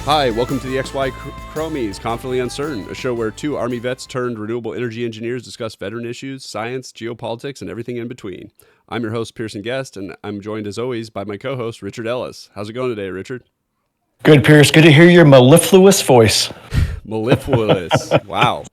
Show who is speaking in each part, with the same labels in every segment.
Speaker 1: Hi, welcome to the XY Chromies, Confidently Uncertain, a show where two Army vets turned renewable energy engineers discuss veteran issues, science, geopolitics, and everything in between. I'm your host, Pearson Guest, and I'm joined as always by my co-host, Richard Ellis. How's it going today, Richard?
Speaker 2: Good, Pierce. Good to hear your mellifluous voice.
Speaker 1: Mellifluous. Wow.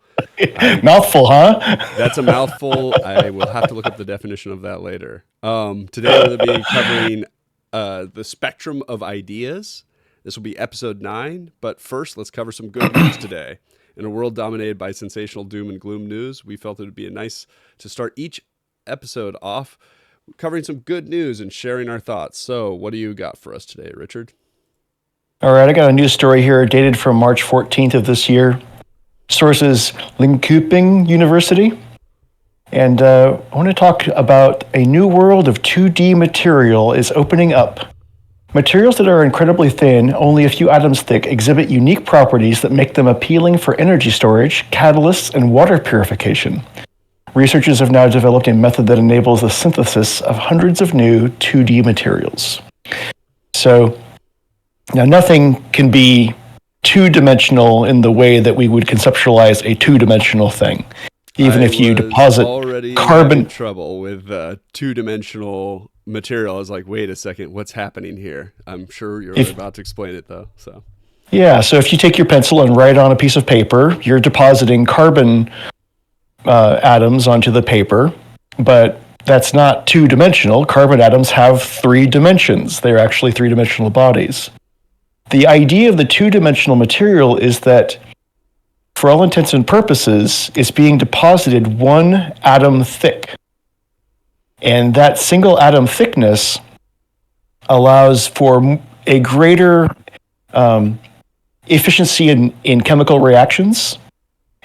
Speaker 2: Mouthful, huh?
Speaker 1: That's a mouthful. I will have to look up the definition of that later. Today we're going to be covering the spectrum of ideas. This will be episode 9, but first let's cover some good news today. In a world dominated by sensational doom and gloom news, we felt it would be nice to start each episode off covering some good news and sharing our thoughts. So what do you got for us today, Richard?
Speaker 2: All right, I got a news story here dated from March 14th of this year. Source is Linköping University. And I want to talk about a new world of 2D material is opening up. Materials that are incredibly thin, only a few atoms thick, exhibit unique properties that make them appealing for energy storage, catalysts, and water purification. Researchers have now developed a method that enables the synthesis of hundreds of new 2D materials. So, now nothing can be two-dimensional in the way that we would conceptualize a two-dimensional thing. Even if you deposit carbon...
Speaker 1: in trouble with two-dimensional material. I was like, wait a second, what's happening here? I'm sure you're about to explain it though.
Speaker 2: Yeah, so if you take your pencil and write on a piece of paper, you're depositing carbon atoms onto the paper, but that's not two-dimensional. Carbon atoms have 3 dimensions. They're actually 3-dimensional bodies. The idea of the two-dimensional material is that, for all intents and purposes, it's being deposited 1 atom thick. And that single atom thickness allows for a greater efficiency in chemical reactions.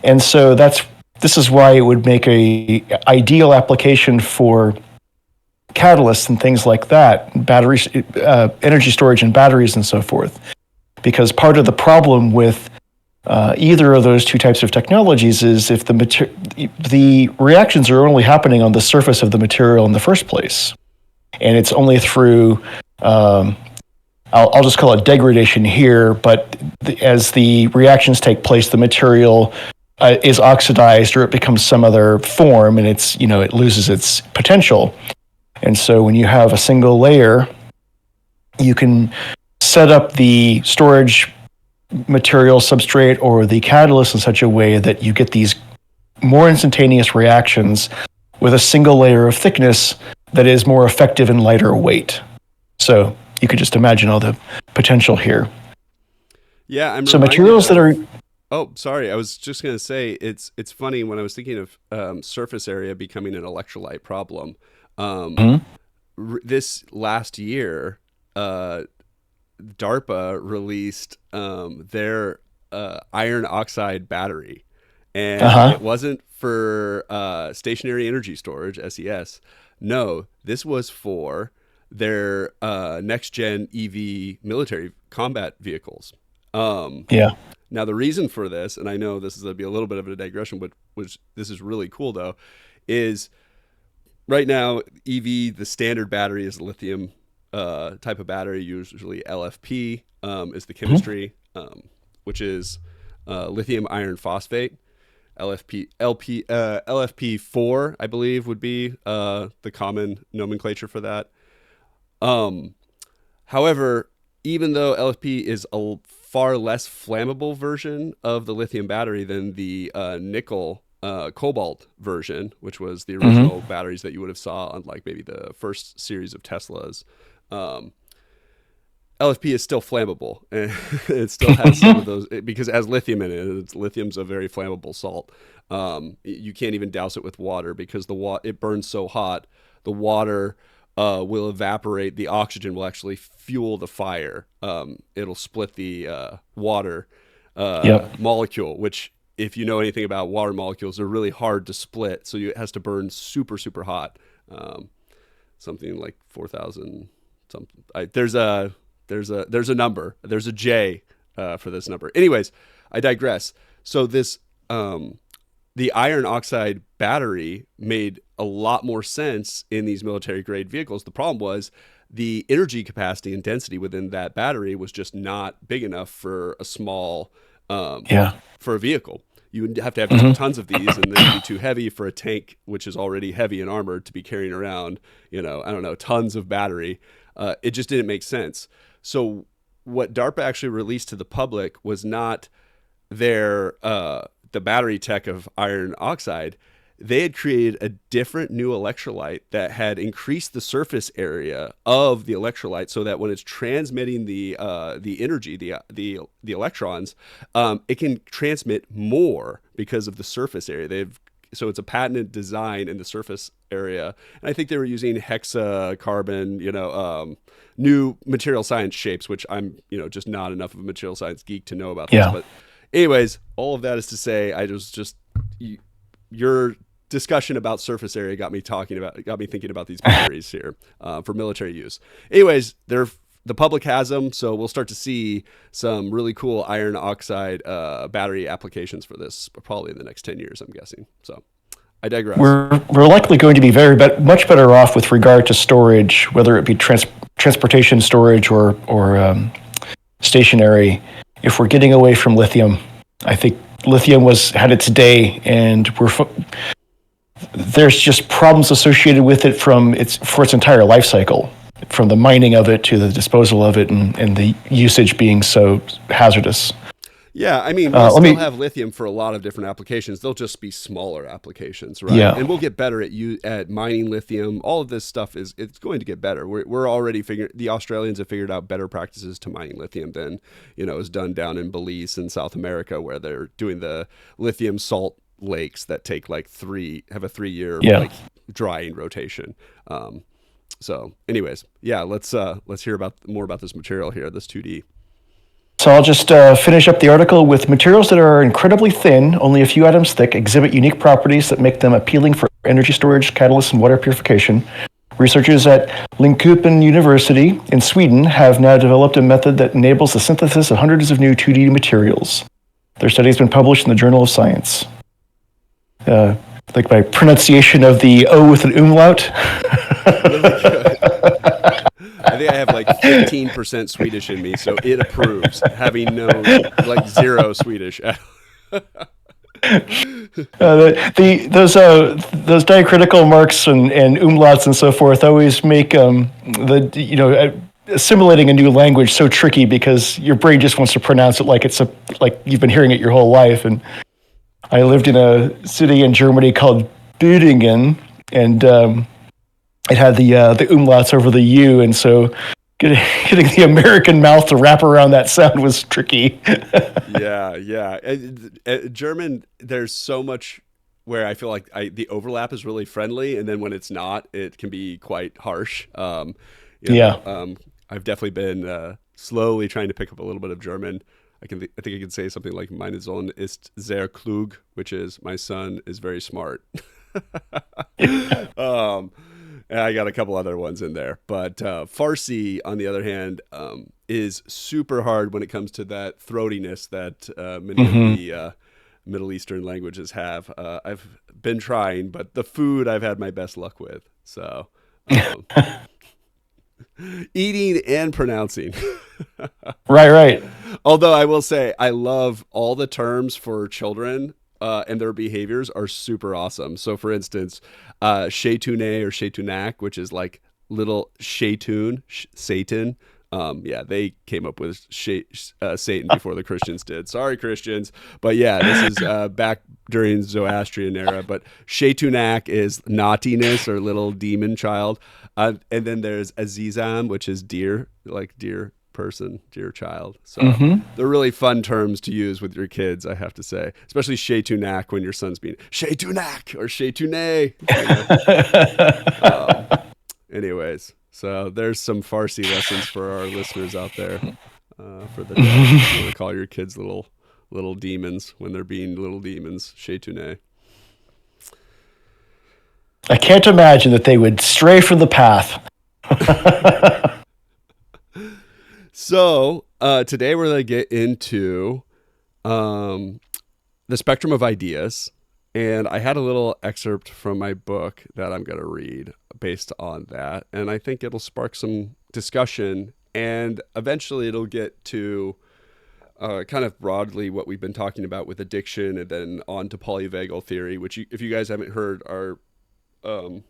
Speaker 2: And so this is why it would make a ideal application for catalysts and things like that, batteries, energy storage and batteries and so forth. Because part of the problem with either of those two types of technologies is if the reactions are only happening on the surface of the material in the first place, and it's only through I'll just call it degradation here, but as the reactions take place, the material is oxidized or it becomes some other form, and it loses its potential. And so when you have a single layer, you can set up the storage material substrate or the catalyst in such a way that you get these more instantaneous reactions with a single layer of thickness that is more effective and lighter weight. So you could just imagine all the potential here.
Speaker 1: Yeah,
Speaker 2: so materials that are...
Speaker 1: Oh, sorry. I was just going to say, it's funny when I was thinking of surface area becoming an electrolyte problem. This last year, DARPA released their iron oxide battery, and it wasn't for stationary energy storage, SES. No, this was for their next-gen EV military combat vehicles. Now, the reason for this, and I know this is going to be a little bit of a digression, but this is really cool, though, is right now, EV, the standard battery is lithium type of battery, usually LFP is the chemistry, which is lithium iron phosphate. LFP4, I believe, would be the common nomenclature for that. However, even though LFP is a far less flammable version of the lithium battery than the nickel cobalt version, which was the original batteries that you would have saw on like maybe the first series of Teslas, LFP is still flammable, and it still has some of those because it has lithium in it. Lithium's a very flammable salt. You can't even douse it with water because it burns so hot. The water will evaporate. The oxygen will actually fuel the fire. It'll split the water molecule, which, if you know anything about water molecules, they're really hard to split. So it has to burn super, super hot. Something like 4,000 something. There's a number. There's a J for this number. Anyways, I digress. So this the iron oxide battery made a lot more sense in these military grade vehicles. The problem was the energy capacity and density within that battery was just not big enough for a small
Speaker 2: Yeah.
Speaker 1: for a vehicle. You would have to have
Speaker 2: Hmm.
Speaker 1: tons of these, and they'd be too heavy for a tank, which is already heavy and armored, to be carrying around, I don't know, tons of battery. It just didn't make sense. So what DARPA actually released to the public was not their the battery tech of iron oxide. They had created a different new electrolyte that had increased the surface area of the electrolyte, so that when it's transmitting the energy, the electrons, it can transmit more because of the surface area. So it's a patented design in the surface area, and I think they were using hexacarbon, new material science shapes, which I'm just not enough of a material science geek to know about this.
Speaker 2: Yeah.
Speaker 1: But anyways, all of that is to say, your discussion about surface area got me thinking about these batteries here for military use. Anyways, the public has them, so we'll start to see some really cool iron oxide battery applications for this probably in the next 10 years, I'm guessing. So I digress.
Speaker 2: We're likely going to be much better off with regard to storage, whether it be transportation storage or stationary, if we're getting away from lithium. I think lithium had its day, and there's just problems associated with it for its entire life cycle, from the mining of it to the disposal of it, and the usage being so hazardous.
Speaker 1: Yeah, I mean, we'll still have lithium for a lot of different applications. They'll just be smaller applications, right?
Speaker 2: Yeah.
Speaker 1: And we'll get better at mining lithium. All of this stuff it's going to get better. We're already the Australians have figured out better practices to mining lithium than is done down in Belize in South America, where they're doing the lithium salt lakes that take have a 3-year drying rotation. So, anyways, yeah, let's hear more about this material here, this 2D.
Speaker 2: So I'll just finish up the article with materials that are incredibly thin, only a few atoms thick, exhibit unique properties that make them appealing for energy storage, catalysts, and water purification. Researchers at Linköping University in Sweden have now developed a method that enables the synthesis of hundreds of new 2D materials. Their study has been published in the Journal of Science. Like my pronunciation of the O with an umlaut.
Speaker 1: Really good. I think I have 15% Swedish in me, so it approves, having known zero Swedish.
Speaker 2: Those diacritical marks and umlauts and so forth always make assimilating a new language so tricky, because your brain just wants to pronounce it like you've been hearing it your whole life. And I lived in a city in Germany called Büdingen, and it had the umlauts over the U, and so getting the American mouth to wrap around that sound was tricky.
Speaker 1: Yeah. German, there's so much where I feel like the overlap is really friendly, and then when it's not, it can be quite harsh. I've definitely been slowly trying to pick up a little bit of German. I think I can say something like "Meine Sohn ist sehr klug," which is "my son is very smart." And I got a couple other ones in there, but Farsi, on the other hand, is super hard when it comes to that throatiness that many of the Middle Eastern languages have. I've been trying, but the food I've had my best luck with. So, eating and pronouncing.
Speaker 2: Right.
Speaker 1: Although I will say, I love all the terms for children. And their behaviors are super awesome. So, for instance, Shaytune or Shaytunak, which is like little Shaytun, Satan. They came up with Satan before the Christians did. Sorry, Christians. But yeah, this is back during Zoroastrian era. But Shaytunak is naughtiness or little demon child. And then there's Azizam, which is dear, like dear person, dear child. So they're really fun terms to use with your kids, I have to say, especially Shaytunak when your son's being Shaytunak or Shaytune. Anyways, so there's some Farsi lessons for our listeners out there for the day. You want to call your kids little demons when they're being little demons. Shaytune.
Speaker 2: I can't imagine that they would stray from the path.
Speaker 1: So today we're going to get into the spectrum of ideas, and I had a little excerpt from my book that I'm going to read based on that, and I think it'll spark some discussion, and eventually it'll get to kind of broadly what we've been talking about with addiction, and then on to polyvagal theory, which, if you guys haven't heard, are um,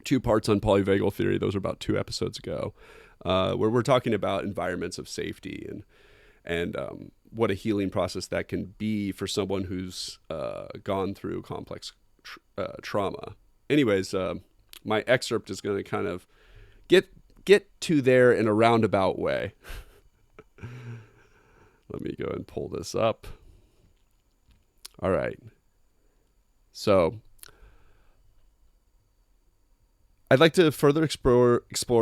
Speaker 1: two parts on polyvagal theory. Those are about 2 episodes ago, where we're talking about environments of safety and what a healing process that can be for someone who's gone through complex trauma. Anyways, my excerpt is going to kind of get to there in a roundabout way. Let me go and pull this up. All right. So I'd like to further explore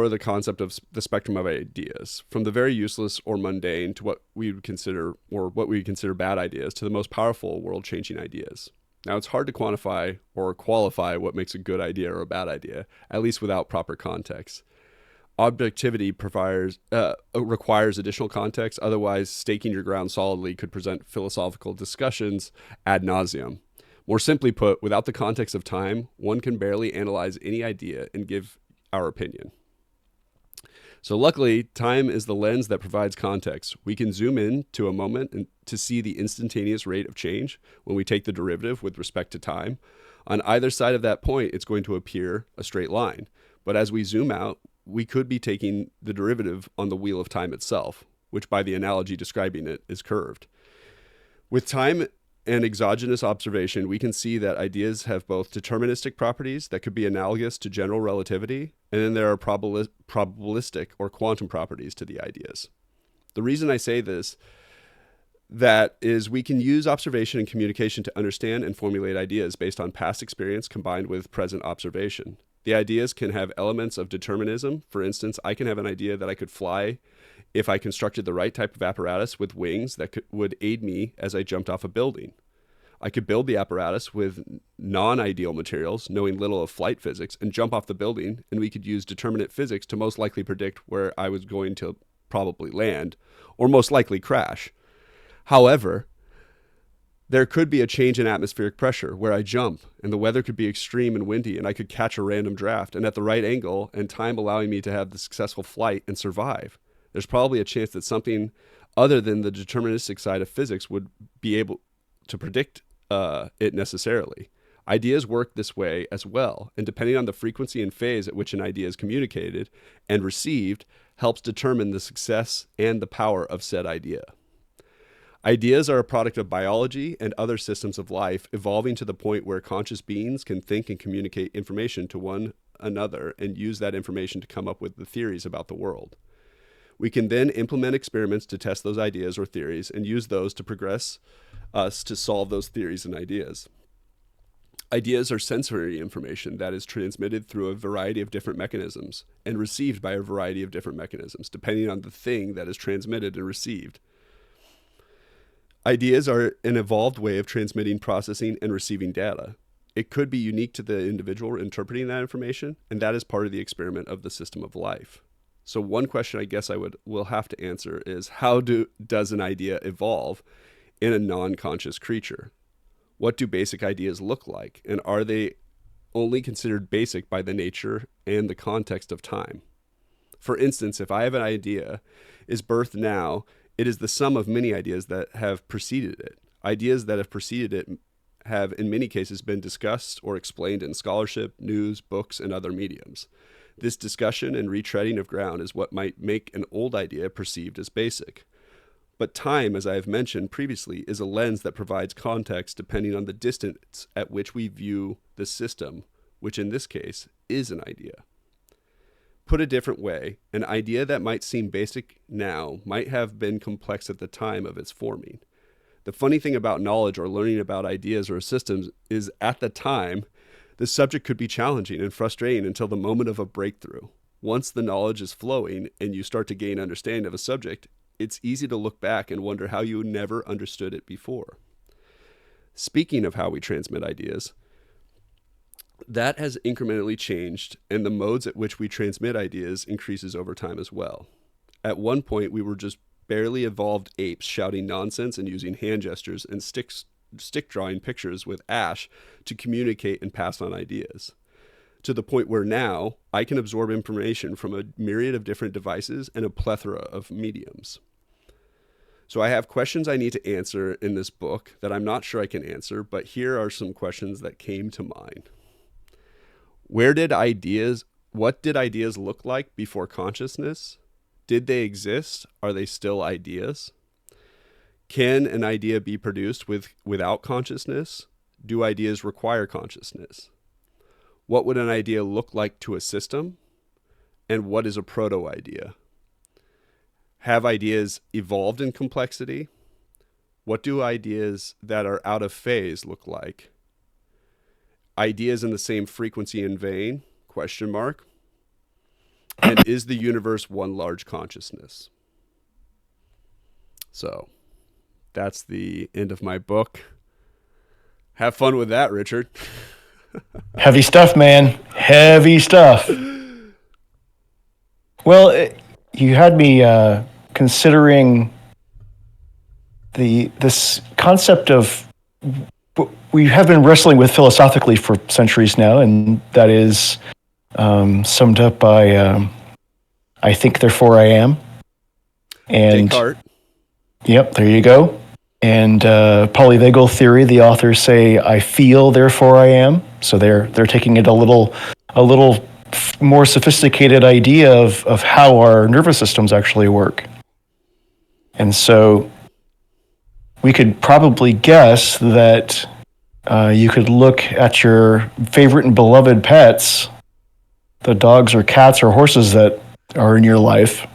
Speaker 1: the concept of the spectrum of ideas, from the very useless or mundane to what we would consider bad ideas, to the most powerful world-changing ideas. Now, it's hard to quantify or qualify what makes a good idea or a bad idea, at least without proper context. Objectivity requires additional context. Otherwise, staking your ground solidly could present philosophical discussions ad nauseum. More simply put, without the context of time, one can barely analyze any idea and give our opinion. So luckily, time is the lens that provides context. We can zoom in to a moment and to see the instantaneous rate of change when we take the derivative with respect to time. On either side of that point, it's going to appear a straight line. But as we zoom out, we could be taking the derivative on the wheel of time itself, which by the analogy describing it is curved. With time and exogenous observation, we can see that ideas have both deterministic properties that could be analogous to general relativity, and then there are probabilistic or quantum properties to the ideas. The reason I say this, that is, we can use observation and communication to understand and formulate ideas based on past experience combined with present observation. The ideas can have elements of determinism. For instance, I can have an idea that I could fly if I constructed the right type of apparatus with wings that would aid me as I jumped off a building. I could build the apparatus with non-ideal materials, knowing little of flight physics, and jump off the building, and we could use determinate physics to most likely predict where I was going to probably land, or most likely crash. However, there could be a change in atmospheric pressure where I jump, and the weather could be extreme and windy, and I could catch a random draft, and at the right angle and time allowing me to have the successful flight and survive. There's probably a chance that something other than the deterministic side of physics would be able to predict it necessarily. Ideas work this way as well, and depending on the frequency and phase at which an idea is communicated and received, helps determine the success and the power of said idea. Ideas are a product of biology and other systems of life evolving to the point where conscious beings can think and communicate information to one another and use that information to come up with the theories about the world. We can then implement experiments to test those ideas or theories and use those to progress us to solve those theories and ideas. Ideas are sensory information that is transmitted through a variety of different mechanisms and received by a variety of different mechanisms, depending on the thing that is transmitted and received. Ideas are an evolved way of transmitting, processing, and receiving data. It could be unique to the individual interpreting that information, and that is part of the experiment of the system of life. So one question I guess will have to answer is, how does an idea evolve in a non-conscious creature? What do basic ideas look like, and are they only considered basic by the nature and the context of time? For instance, if I have an idea is birthed now, it is the sum of many ideas that have preceded it. Ideas that have preceded it have in many cases been discussed or explained in scholarship, news, books, and other mediums. This discussion and retreading of ground is what might make an old idea perceived as basic. But time, as I have mentioned previously, is a lens that provides context depending on the distance at which we view the system, which in this case is an idea. Put a different way, an idea that might seem basic now might have been complex at the time of its forming. The funny thing about knowledge or learning about ideas or systems is at the time, the subject could be challenging and frustrating until the moment of a breakthrough. Once the knowledge is flowing and you start to gain understanding of a subject, it's easy to look back and wonder how you never understood it before. Speaking of how we transmit ideas, that has incrementally changed, and the modes at which we transmit ideas increases over time as well. At one point, we were just barely evolved apes shouting nonsense and using hand gestures and stick drawing pictures with ash to communicate and pass on ideas. to the point where now I can absorb information from a myriad of different devices and a plethora of mediums. So I have questions I need to answer in this book that I'm not sure I can answer, but here are some questions that came to mind. What did ideas look like before consciousness? Did they exist? Are they still ideas? Can an idea be produced without consciousness? Do ideas require consciousness? What would an idea look like to a system? And what is a proto-idea? Have ideas evolved in complexity? What do ideas that are out of phase look like? Ideas in the same frequency and vein? Question mark. And is the universe one large consciousness? So that's the end of my book. Have fun with that, Richard.
Speaker 2: Heavy stuff, man. Heavy stuff. Well, you had me considering this concept of we have been wrestling with philosophically for centuries now, and that is summed up by I think, therefore I am. And
Speaker 1: Descartes.
Speaker 2: Yep, there you go. And polyvagal theory, the authors say, I feel, therefore I am. So they're taking it a little more sophisticated idea of how our nervous systems actually work. And so we could probably guess that you could look at your favorite and beloved pets, the dogs or cats or horses that are in your life,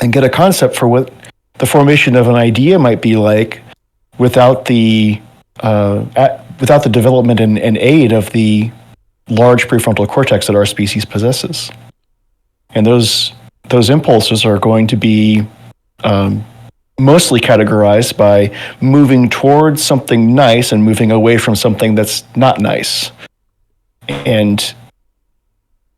Speaker 2: and get a concept for what the formation of an idea might be like without the development and aid of the large prefrontal cortex that our species possesses. And those impulses are going to be mostly categorized by moving towards something nice and moving away from something that's not nice. And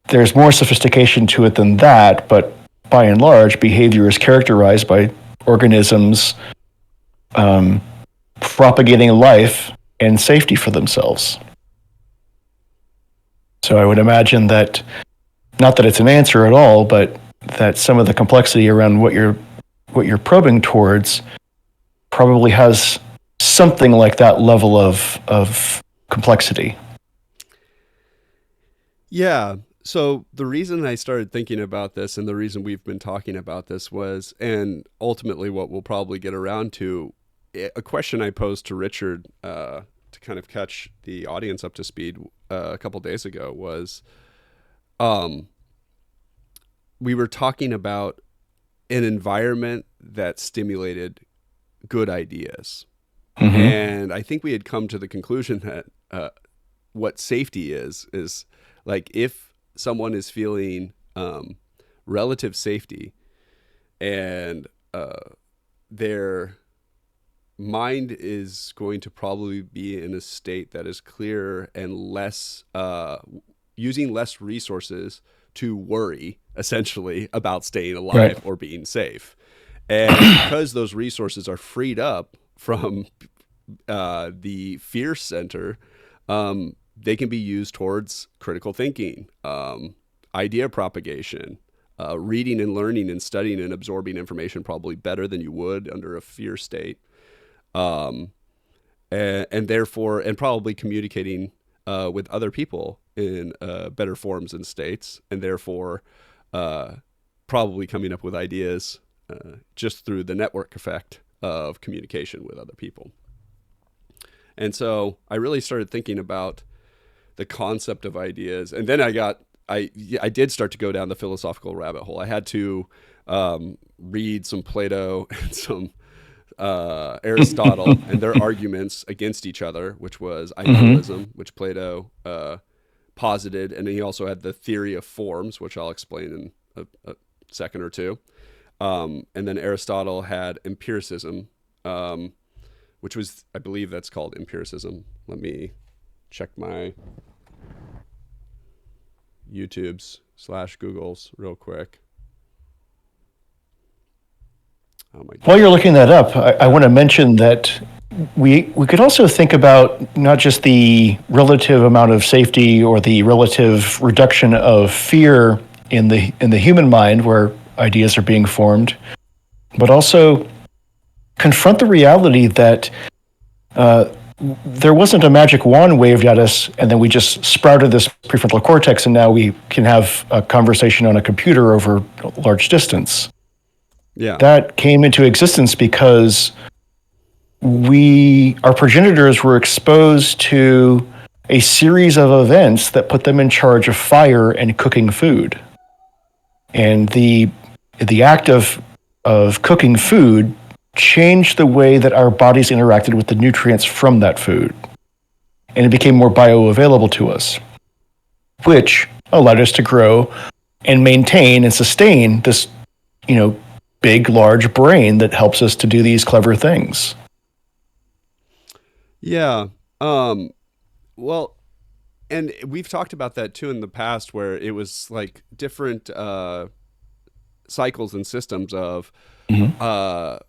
Speaker 2: there's more sophistication to it than that, but by and large, behavior is characterized by organisms propagating life and safety for themselves. So I would imagine that, not that it's an answer at all, but that some of the complexity around what you're probing towards probably has something like that level of complexity.
Speaker 1: Yeah. So the reason I started thinking about this and the reason we've been talking about this was, and ultimately what we'll probably get around to, a question I posed to Richard to kind of catch the audience up to speed a couple days ago was, we were talking about an environment that stimulated good ideas. Mm-hmm. And I think we had come to the conclusion that what safety is like if someone is feeling relative safety and their mind is going to probably be in a state that is clearer and less using less resources to worry essentially about staying alive, right, or being safe. And because those resources are freed up from the fear center, they can be used towards critical thinking, idea propagation, reading and learning and studying and absorbing information probably better than you would under a fear state, and therefore, and probably communicating with other people in better forms and states, and therefore probably coming up with ideas just through the network effect of communication with other people. And so I really started thinking about the concept of ideas. And then I did start to go down the philosophical rabbit hole. I had to read some Plato and some Aristotle and their arguments against each other, which was idealism, which Plato posited. And then he also had the theory of forms, which I'll explain in a second or two. And then Aristotle had empiricism, which was, I believe that's called empiricism. Let me check my YouTubes/Googles real quick. Oh my God.
Speaker 2: While you're looking that up, I want to mention that we could also think about not just the relative amount of safety or the relative reduction of fear in the human mind where ideas are being formed, but also confront the reality that there wasn't a magic wand waved at us and then we just sprouted this prefrontal cortex and now we can have a conversation on a computer over a large distance.
Speaker 1: Yeah.
Speaker 2: That came into existence because our progenitors were exposed to a series of events that put them in charge of fire and cooking food. And the act of cooking food changed the way that our bodies interacted with the nutrients from that food. And it became more bioavailable to us, which allowed us to grow and maintain and sustain this, big, large brain that helps us to do these clever things.
Speaker 1: Yeah. Well, and we've talked about that too in the past, where it was like different cycles and systems of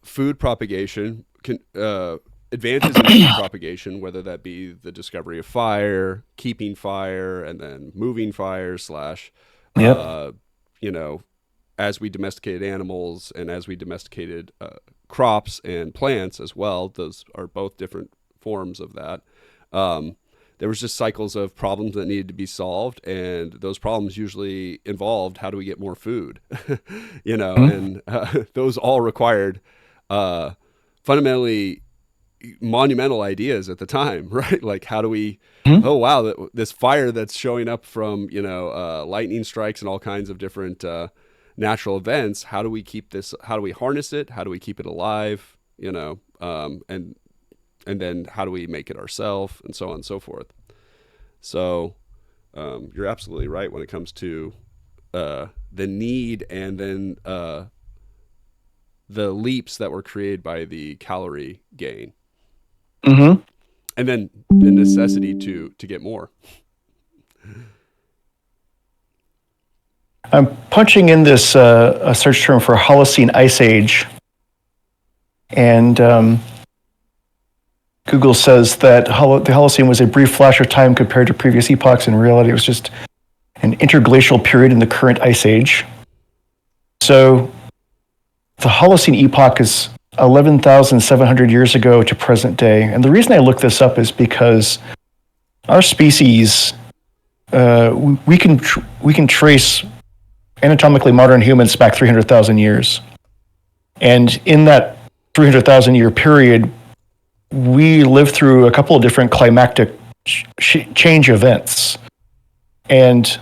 Speaker 1: food propagation, advances in food propagation, whether that be the discovery of fire, keeping fire, and then moving fire slash,
Speaker 2: Yep.
Speaker 1: you know, as we domesticated animals and as we domesticated crops and plants as well. Those are both different forms of that. There was just cycles of problems that needed to be solved, and those problems usually involved how do we get more food, and those all required fundamentally monumental ideas at the time, right? Like how do we? Oh wow, this fire that's showing up from lightning strikes and all kinds of different natural events. How do we keep this? How do we harness it? How do we keep it alive? And then how do we make it ourselves, and so on and so forth. So you're absolutely right when it comes to the need, and then the leaps that were created by the calorie gain,
Speaker 2: Mm-hmm.
Speaker 1: and then the necessity to get more.
Speaker 2: I'm punching in this a search term for Holocene Ice Age, and Google says that the Holocene was a brief flash of time compared to previous epochs. In reality, it was just an interglacial period in the current Ice Age. So the Holocene epoch is 11,700 years ago to present day. And the reason I look this up is because our species, we can trace anatomically modern humans back 300,000 years. And in that 300,000 year period, we lived through a couple of different climactic change events. And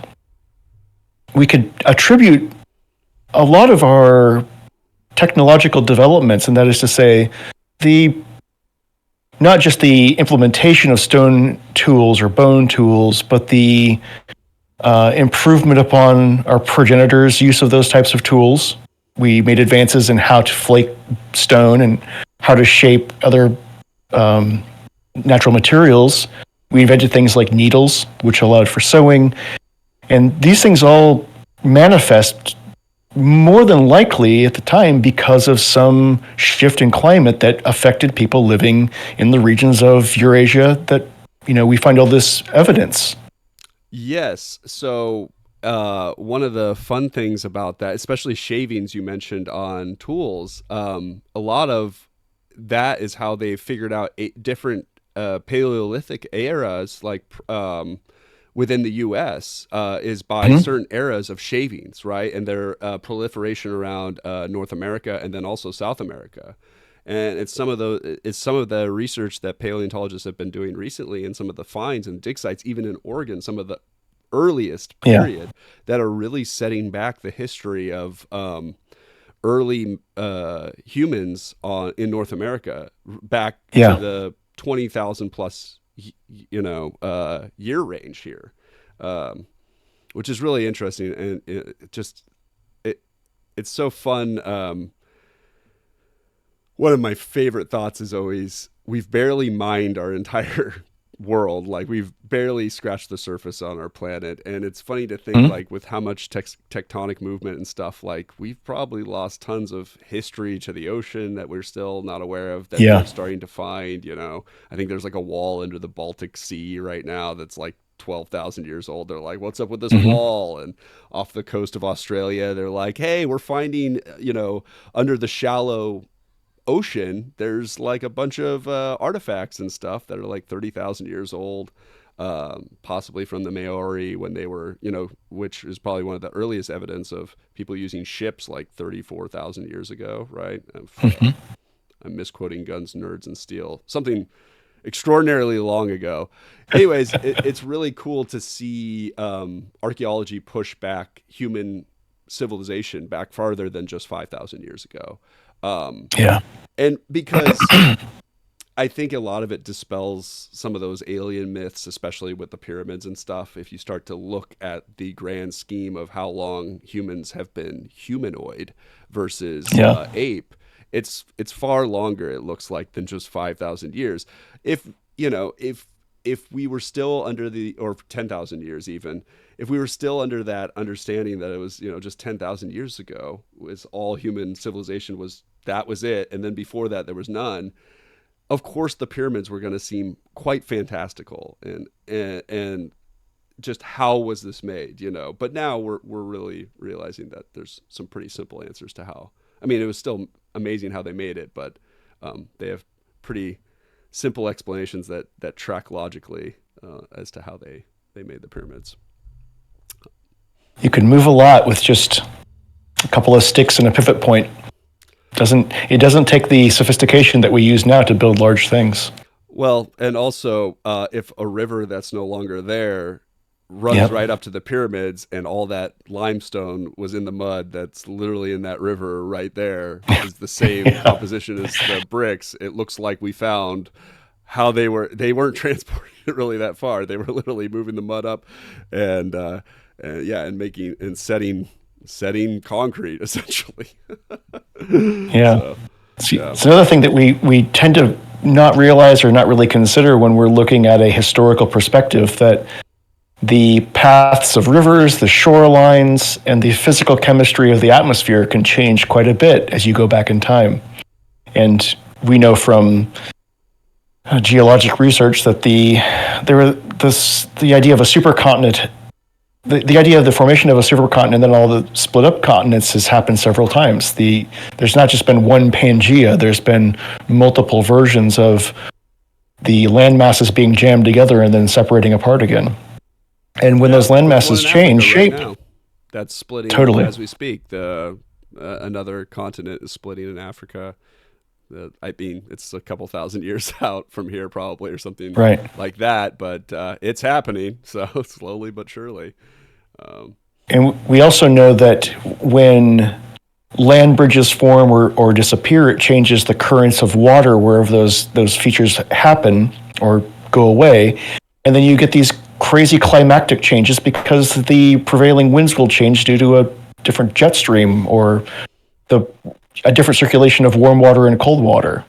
Speaker 2: we could attribute a lot of our technological developments, and that is to say, not just the implementation of stone tools or bone tools, but the improvement upon our progenitors' use of those types of tools. We made advances in how to flake stone and how to shape other natural materials. We invented things like needles, which allowed for sewing. And these things all manifest more than likely at the time because of some shift in climate that affected people living in the regions of Eurasia that, we find all this evidence.
Speaker 1: Yes. So one of the fun things about that, especially shavings you mentioned on tools, a lot of that is how they figured out different Paleolithic eras, like within the U.S., is by certain eras of shavings, right? And their proliferation around North America and then also South America. And it's some of the research that paleontologists have been doing recently, and some of the finds and dig sites, even in Oregon, some of the earliest period that are really setting back the history of early humans in North America back to the 20,000 plus year range here, which is really interesting, and it's so fun. One of my favorite thoughts is always we've barely mined our entire world. Like we've barely scratched the surface on our planet, and it's funny to think like with how much tectonic movement and stuff, like we've probably lost tons of history to the ocean that we're still not aware of, that they're
Speaker 2: Yeah.
Speaker 1: starting to find. I think there's like a wall under the Baltic Sea right now that's like 12,000 years old. They're like, what's up with this
Speaker 2: Hmm.
Speaker 1: wall? And off the coast of Australia, they're like, hey, we're finding, under the shallow ocean, there's like a bunch of artifacts and stuff that are like 30,000 years old, possibly from the Maori when they were, which is probably one of the earliest evidence of people using ships like 34,000 years ago, right? I'm misquoting Guns, Nerds, and Steel. Something extraordinarily long ago. Anyways, it's really cool to see archaeology push back human civilization back farther than just 5,000 years ago. Um,
Speaker 2: Yeah.
Speaker 1: and because I think a lot of it dispels some of those alien myths, especially with the pyramids and stuff. If you start to look at the grand scheme of how long humans have been humanoid versus
Speaker 2: Yeah.
Speaker 1: ape, it's far longer. It looks like than just 5,000 years. If if we were still under the, or 10,000 years even, if we were still under that understanding that it was just 10,000 years ago was all human civilization was, that was it, and then before that there was none, of course the pyramids were going to seem quite fantastical, and just how was this made, but now we're really realizing that there's some pretty simple answers to how. I mean, it was still amazing how they made it, but they have pretty simple explanations that track logically as to how they made the pyramids.
Speaker 2: You can move a lot with just a couple of sticks and a pivot point. It doesn't take the sophistication that we use now to build large things.
Speaker 1: Well, and also, if a river that's no longer there runs
Speaker 2: Yep.
Speaker 1: right up to the pyramids and all that limestone was in the mud that's literally in that river right there is the same
Speaker 2: Yeah.
Speaker 1: composition as the bricks, it looks like we found how they weren't transporting it really that far. They were literally moving the mud up and yeah, and making and setting concrete essentially.
Speaker 2: Yeah.
Speaker 1: So
Speaker 2: See,
Speaker 1: yeah.
Speaker 2: it's another thing that we tend to not realize or not really consider when we're looking at a historical perspective, that the paths of rivers, the shorelines, and the physical chemistry of the atmosphere can change quite a bit as you go back in time. And we know from geologic research that the idea of a supercontinent, the idea of the formation of a supercontinent and then all the split up continents has happened several times. There's not just been one Pangea, there's been multiple versions of the land masses being jammed together and then separating apart again. And when
Speaker 1: Yeah,
Speaker 2: those land
Speaker 1: there's one
Speaker 2: masses
Speaker 1: in Africa
Speaker 2: change
Speaker 1: right
Speaker 2: shape,
Speaker 1: now that's splitting
Speaker 2: totally.
Speaker 1: as we speak. The another continent is splitting in Africa. I mean, it's a couple thousand years out from here, probably, or something
Speaker 2: Right.
Speaker 1: like that. But it's happening, so slowly but surely. Um,
Speaker 2: And we also know that when land bridges form or disappear, it changes the currents of water wherever those features happen or go away. And then you get these crazy climactic changes because the prevailing winds will change due to a different jet stream or a different circulation of warm water and cold water.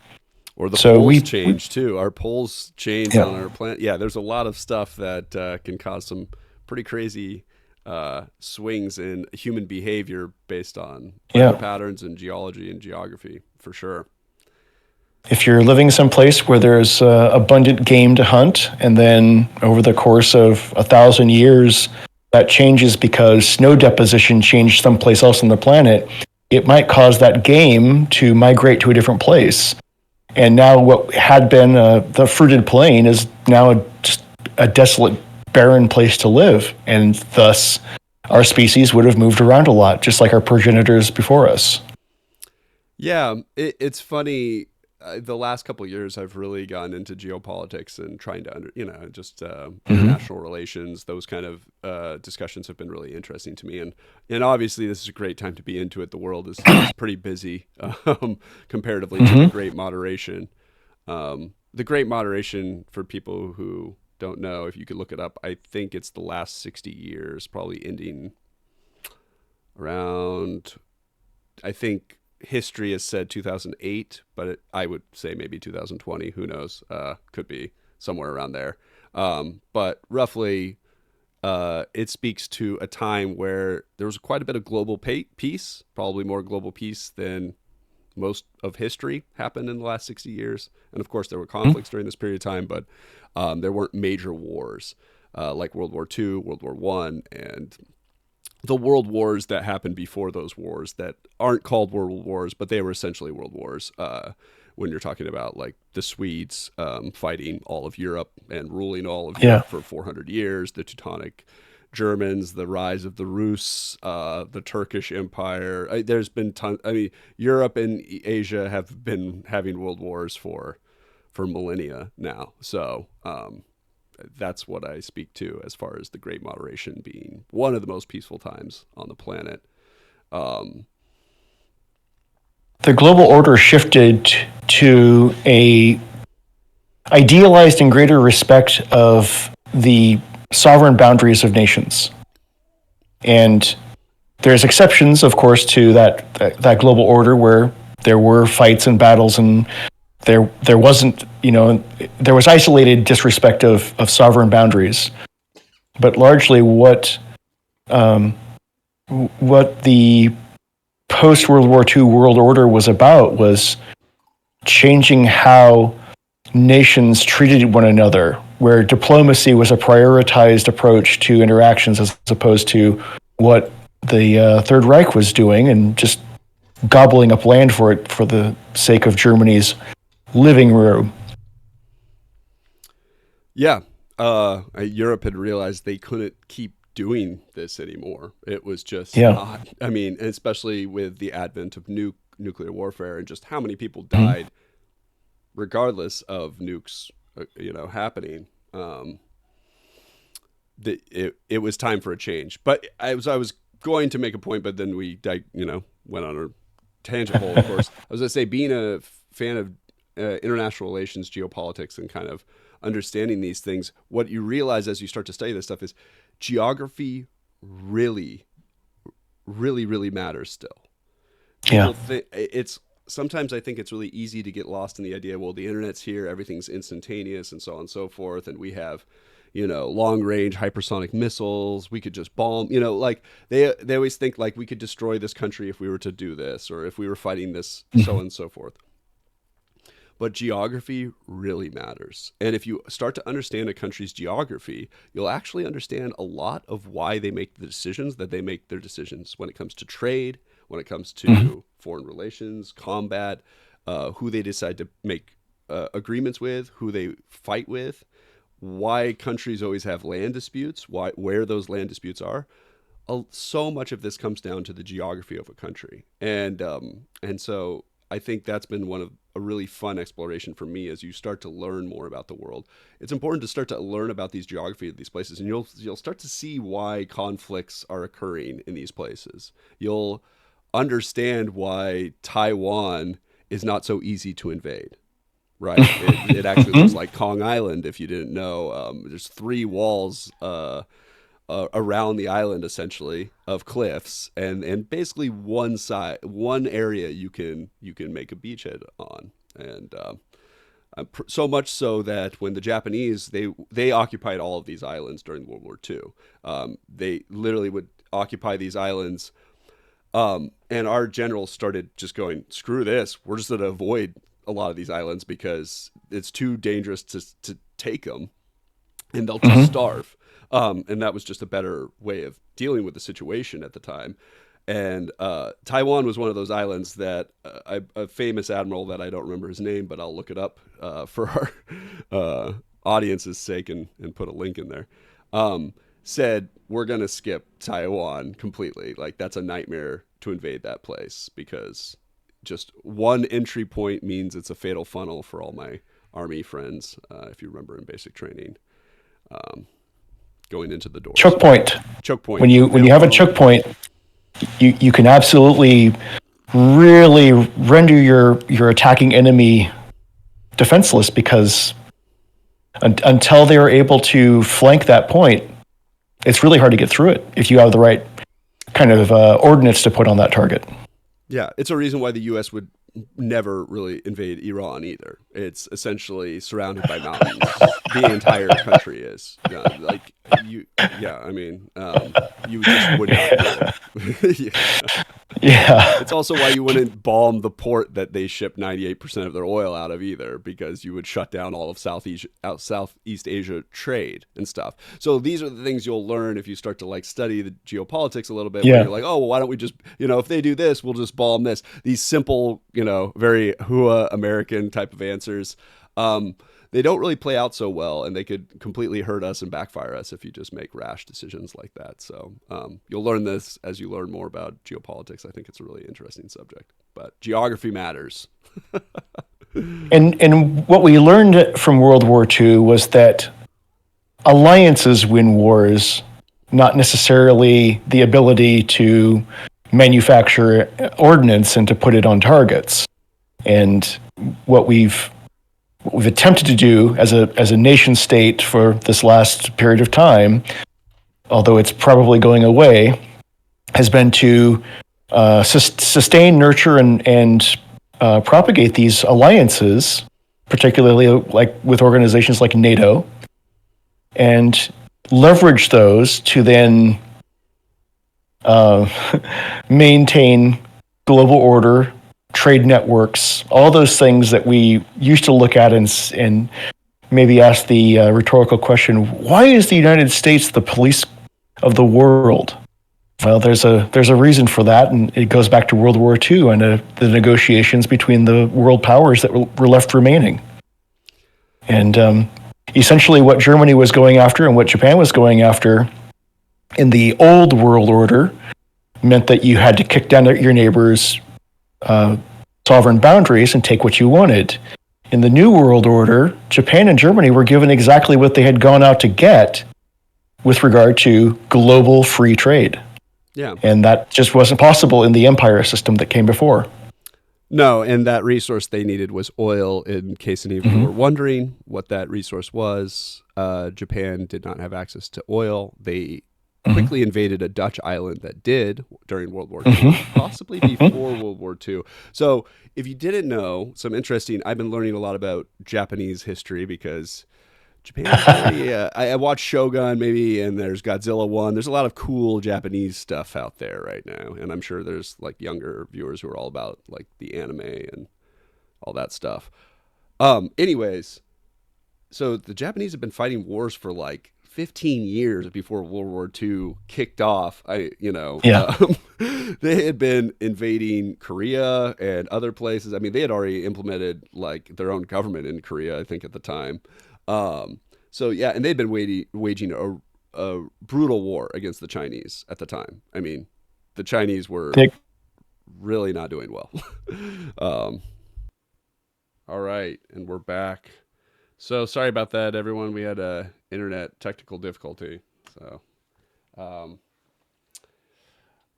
Speaker 1: or the
Speaker 2: So
Speaker 1: poles
Speaker 2: we
Speaker 1: change too. Our poles change
Speaker 2: yeah.
Speaker 1: on our planet. Yeah, there's a lot of stuff that can cause some pretty crazy swings in human behavior based on weather
Speaker 2: Yeah.
Speaker 1: patterns and geology and geography, for sure.
Speaker 2: If you're living someplace where there's abundant game to hunt, and then over the course of 1,000 years, that changes because snow deposition changed someplace else on the planet, it might cause that game to migrate to a different place. And now what had been the fruited plain is now just a desolate, barren place to live. And thus, our species would have moved around a lot, just like our progenitors before us.
Speaker 1: Yeah, it's funny. The last couple of years, I've really gotten into geopolitics and trying to just
Speaker 2: Hmm.
Speaker 1: international relations. Those kind of discussions have been really interesting to me, and obviously, this is a great time to be into it. The world is pretty busy comparatively to the
Speaker 2: Hmm.
Speaker 1: Great Moderation. The Great Moderation, for people who don't know, if you could look it up, I think it's the last 60 years, probably ending around. I think history has said 2008, but I would say maybe 2020. Who knows? Could be. somewhere around there. But roughly, it speaks to a time where there was quite a bit of global peace, probably more global peace than most of history happened in the last 60 years. And of course, there were conflicts during this period of time, but there weren't major wars like World War II, World War One, and the world wars that happened before those wars that aren't called world wars, but they were essentially world wars. When you're talking about like the Swedes fighting all of Europe and ruling all of Europe for 400 years, the Teutonic Germans, the rise of the Rus, the Turkish Empire. There's been Europe and Asia have been having world wars for millennia now. So that's what I speak to as far as the Great Moderation being one of the most peaceful times on the planet.
Speaker 2: The global order shifted to a idealized and greater respect of the sovereign boundaries of nations. And there's exceptions, of course, to that global order where there were fights and battles, and there wasn't, there was isolated disrespect of sovereign boundaries. But largely what the post-World War II world order was about was changing how nations treated one another, where diplomacy was a prioritized approach to interactions as opposed to what the Third Reich was doing and just gobbling up land for it for the sake of Germany's living room.
Speaker 1: Yeah. Europe had realized they couldn't keep doing this anymore. It was just not, especially with the advent of nuclear warfare and just how many people died regardless of nukes, happening. It was time for a change. But I was going to make a point, but then we went on a tangent hole, of course. I was going to say, being a fan of international relations, geopolitics, and kind of understanding these things, what you realize as you start to study this stuff is geography really, really, really matters still. Sometimes I think it's really easy to get lost in the idea, well, the internet's here, everything's instantaneous, and so on and so forth, and we have, long range hypersonic missiles, we could just bomb, like they always think like we could destroy this country if we were to do this, or if we were fighting this, so on and so forth. But geography really matters. And if you start to understand a country's geography, you'll actually understand a lot of why they make the decisions that they make their decisions when it comes to trade, when it comes to foreign relations, combat, who they decide to make agreements with, who they fight with, why countries always have land disputes, where those land disputes are. So much of this comes down to the geography of a country. And so I think that's been a really fun exploration for me as you start to learn more about the world. It's important to start to learn about these geography of these places, and you'll start to see why conflicts are occurring in these places. You'll understand why Taiwan is not so easy to invade, right? It actually looks like Kong Island, if you didn't know. There's 3 walls around the island, essentially, of cliffs, and basically one area you can make a beachhead on, and so much so that when the Japanese they occupied all of these islands during World War II, they literally would occupy these islands, and our generals started just going, screw this, we're just going to avoid a lot of these islands because it's too dangerous to take them, and they'll just starve. And that was just a better way of dealing with the situation at the time. And Taiwan was one of those islands that a famous admiral that I don't remember his name, but I'll look it up for our audience's sake and put a link in there, said, we're going to skip Taiwan completely. Like, that's a nightmare to invade that place because just one entry point means it's a fatal funnel for all my Army friends, if you remember in basic training. Going into the door.
Speaker 2: Choke point. When you have a choke point, you can absolutely really render your attacking enemy defenseless because until they are able to flank that point, it's really hard to get through it if you have the right kind of ordnance to put on that target.
Speaker 1: Yeah, it's a reason why the U.S. would never really invade Iran either. It's essentially surrounded by mountains. The entire country is like you. Yeah, I mean, you just would not do it. Yeah.
Speaker 2: Yeah.
Speaker 1: It's also why you wouldn't bomb the port that they ship 98% of their oil out of either, because you would shut down all of Southeast Asia trade and stuff. So these are the things you'll learn if you start to like study the geopolitics a little bit, where
Speaker 2: Yeah.
Speaker 1: you're like, oh, well, why don't we just, if they do this, we'll just bomb this. These simple, very hua American type of answers. They don't really play out so well, and they could completely hurt us and backfire us if you just make rash decisions like that. So you'll learn this as you learn more about geopolitics. I think it's a really interesting subject, but geography matters.
Speaker 2: And what we learned from World War II was that alliances win wars, not necessarily the ability to manufacture ordnance and to put it on targets. And what we've attempted to do as a nation state for this last period of time, although it's probably going away, has been to sustain, nurture, and propagate these alliances, particularly like with organizations like NATO, and leverage those to then maintain global order, trade networks, all those things that we used to look at and maybe ask the rhetorical question, why is the United States the police of the world? Well, there's a reason for that, and it goes back to World War II and the negotiations between the world powers that were left remaining. And essentially what Germany was going after and what Japan was going after in the old world order meant that you had to kick down your neighbors' sovereign boundaries and take what you wanted. In the New World Order, Japan and Germany were given exactly what they had gone out to get with regard to global free trade.
Speaker 1: Yeah.
Speaker 2: And that just wasn't possible in the empire system that came before.
Speaker 1: No, and that resource they needed was oil. In case any of you were wondering what that resource was, Japan did not have access to oil. They quickly invaded a Dutch island that did during World War II, possibly before World War II. So if you didn't know, I've been learning a lot about Japanese history because Japan's very, I watched Shogun maybe, and there's Godzilla 1. There's a lot of cool Japanese stuff out there right now. And I'm sure there's like younger viewers who are all about like the anime and all that stuff. Anyways, so the Japanese have been fighting wars for like 15 years before World War II kicked off. They had been invading Korea and other places. I mean, they had already implemented like their own government in Korea, I think, at the time. So yeah, and they'd been waging a brutal war against the Chinese at the time. I mean, the Chinese were really not doing well. All right, and we're back. So sorry about that, everyone. We had a internet technical difficulty. So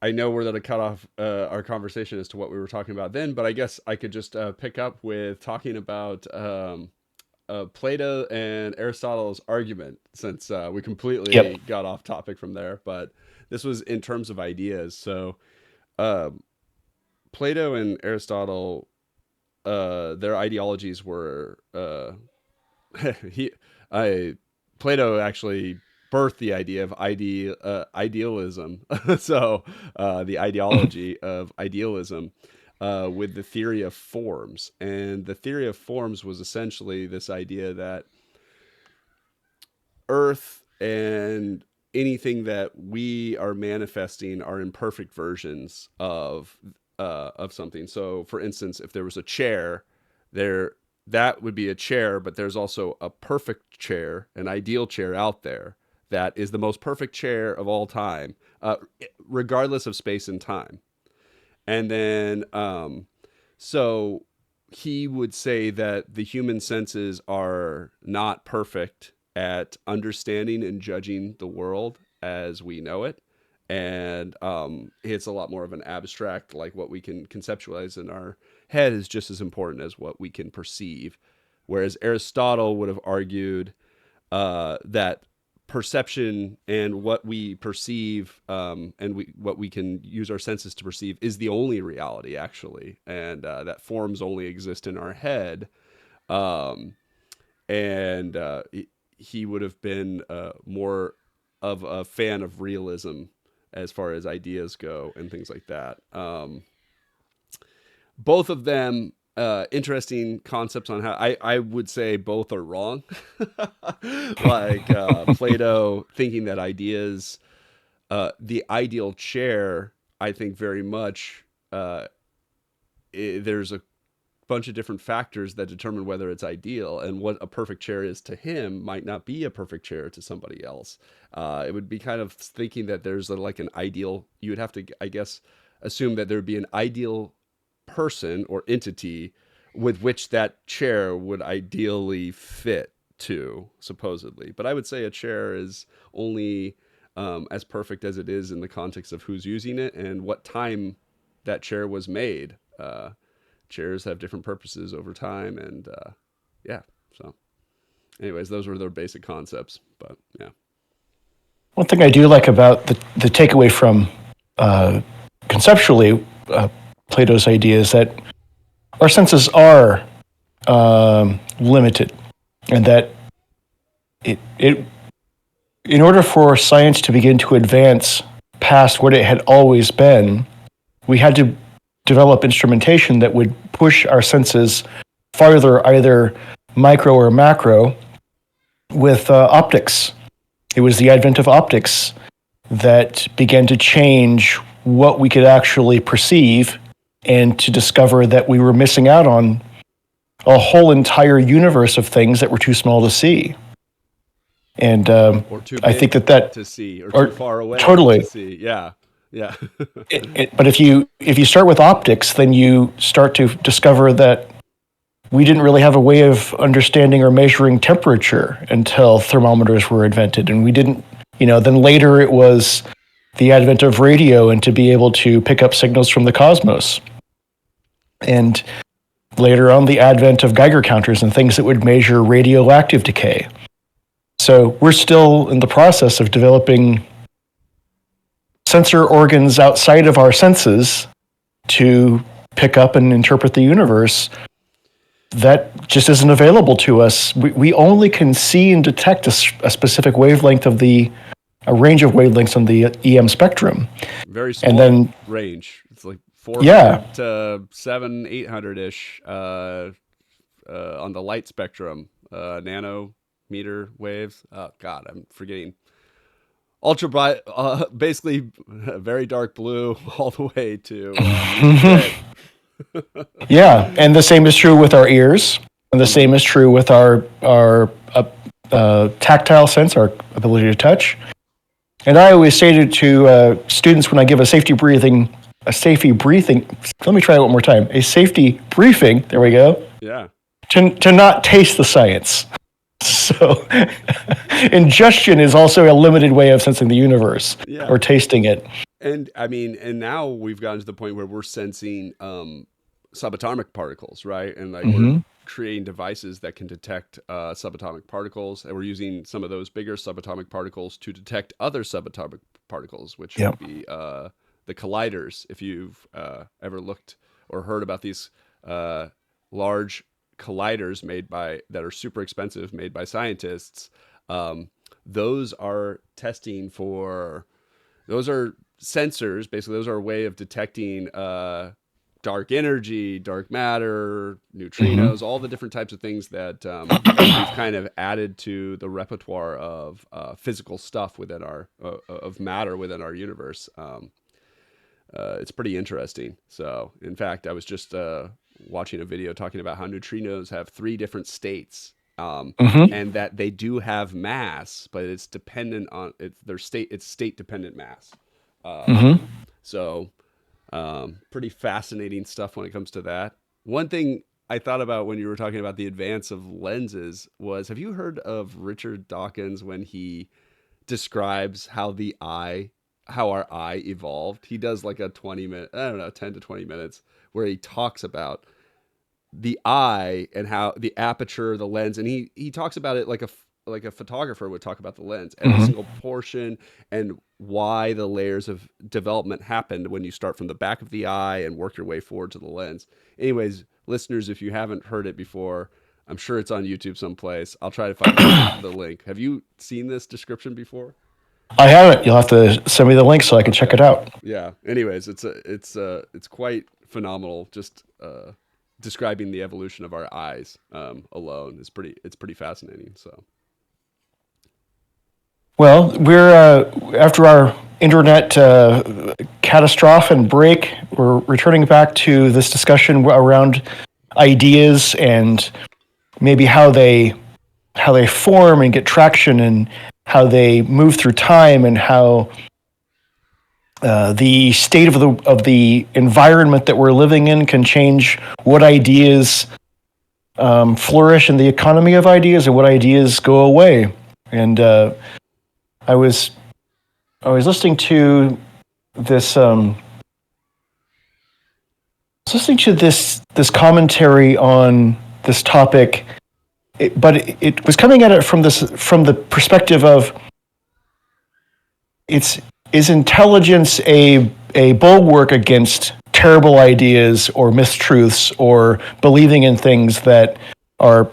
Speaker 1: I know we're going to cut off our conversation as to what we were talking about then, but I guess I could just pick up with talking about Plato and Aristotle's argument, since we completely got off topic from there. But this was in terms of ideas. So Plato and Aristotle, their ideologies were Plato actually birthed the idea of idealism. So the ideology of idealism with the theory of forms. And the theory of forms was essentially this idea that Earth and anything that we are manifesting are imperfect versions of something. So, for instance, if there was a chair, that would be a chair, but there's also a perfect chair, an ideal chair out there that is the most perfect chair of all time, regardless of space and time. And then, so he would say that the human senses are not perfect at understanding and judging the world as we know it. And it's a lot more of an abstract, like what we can conceptualize in our head is just as important as what we can perceive. Whereas Aristotle would have argued that perception and what we perceive, and what we can use our senses to perceive is the only reality, actually, and that forms only exist in our head. Um, and he would have been more of a fan of realism as far as ideas go and things like that. Both of them, interesting concepts on how I would say both are wrong. Like Plato thinking that ideas, the ideal chair, I think very much, there's a bunch of different factors that determine whether it's ideal, and what a perfect chair is to him might not be a perfect chair to somebody else. It would be kind of thinking that there's like an ideal, you would have to, I guess, assume that there would be an ideal person or entity with which that chair would ideally fit to, supposedly. But I would say a chair is only as perfect as it is in the context of who's using it and what time that chair was made. Chairs have different purposes over time, and yeah. So, anyways, those were their basic concepts. But yeah,
Speaker 2: One thing I do like about the takeaway from conceptually Plato's idea is that our senses are limited, and that it in order for science to begin to advance past what it had always been, we had to develop instrumentation that would push our senses farther, either micro or macro, with optics. It was the advent of optics that began to change what we could actually perceive, and to discover that we were missing out on a whole entire universe of things that were too small to see. And
Speaker 1: or too
Speaker 2: I
Speaker 1: big
Speaker 2: think that
Speaker 1: to see, or
Speaker 2: or
Speaker 1: too far away
Speaker 2: totally.
Speaker 1: to see. Yeah, yeah,
Speaker 2: But if you start with optics, then you start to discover that we didn't really have a way of understanding or measuring temperature until thermometers were invented, and we didn't. Then later it was the advent of radio and to be able to pick up signals from the cosmos, and later on the advent of Geiger counters and things that would measure radioactive decay. So we're still in the process of developing sensor organs outside of our senses to pick up and interpret the universe that just isn't available to us. We only can see and detect a specific wavelength of a range of wavelengths on the EM spectrum.
Speaker 1: very small
Speaker 2: And then,
Speaker 1: range. It's like 400
Speaker 2: yeah,
Speaker 1: to 800 ish on the light spectrum, nanometer waves. Oh God, I'm forgetting. Ultra bright, basically very dark blue, all the way to red.
Speaker 2: yeah. And the same is true with our ears, and the same is true with our tactile sense, our ability to touch. And I always say to students when I give a safety briefing. Let me try it one more time. A safety briefing. There we go.
Speaker 1: Yeah.
Speaker 2: To not taste the science. So, ingestion is also a limited way of sensing the universe,
Speaker 1: Yeah.
Speaker 2: or tasting it.
Speaker 1: And I mean, and now we've gotten to the point where we're sensing subatomic particles, right? And like we're creating devices that can detect subatomic particles, and we're using some of those bigger subatomic particles to detect other subatomic particles, which
Speaker 2: Yep.
Speaker 1: would be the colliders. If you've ever looked or heard about these large colliders that are super expensive, made by scientists, those are testing for. Those are sensors, basically. Those are a way of detecting dark energy, dark matter, neutrinos, all the different types of things that we've kind of added to the repertoire of physical stuff within of matter within our universe. It's pretty interesting. So, in fact, I was just watching a video talking about how neutrinos have 3 different states. And that they do have mass, but it's dependent on it's state dependent mass. So pretty fascinating stuff when it comes to that. One thing I thought about when you were talking about the advance of lenses was, have you heard of Richard Dawkins when he describes how our eye evolved? He does like a 20-minute, I don't know, 10 to 20 minutes where he talks about the eye and how the aperture, the lens, and he talks about it like like a photographer would talk about the lens, every
Speaker 2: Hmm.
Speaker 1: single portion, and why the layers of development happened when you start from the back of the eye and work your way forward to the lens. Anyways, listeners, if you haven't heard it before, I'm sure it's on YouTube someplace. I'll try to find the link. Have you seen this description before?
Speaker 2: I haven't. You'll have to send me the link so I can check it
Speaker 1: Okay.
Speaker 2: out.
Speaker 1: Yeah. Anyways, it's quite phenomenal. Just describing the evolution of our eyes alone is pretty fascinating. So
Speaker 2: Well, we're after our internet catastrophe and break, we're returning back to this discussion around ideas and maybe how they form and get traction and how they move through time and how the state of the environment that we're living in can change what ideas flourish in the economy of ideas and what ideas go away. And I was I was listening to this this commentary on this topic, but it was coming at it from the perspective of it's is intelligence a bulwark against terrible ideas or mistruths or believing in things that are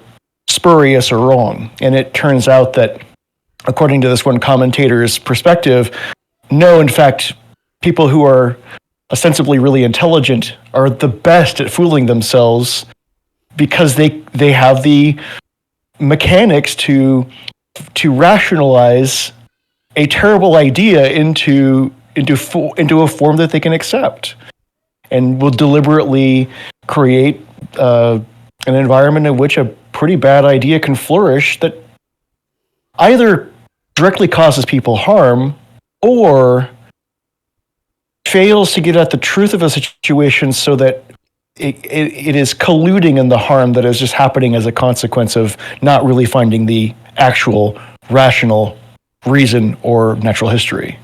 Speaker 2: spurious or wrong. And it turns out that, according to this one commentator's perspective, no, in fact, people who are ostensibly really intelligent are the best at fooling themselves because they have the mechanics to rationalize a terrible idea into a form that they can accept, and will deliberately create an environment in which a pretty bad idea can flourish that either directly causes people harm or fails to get at the truth of a situation so that it is colluding in the harm that is just happening as a consequence of not really finding the actual rational reason or natural history.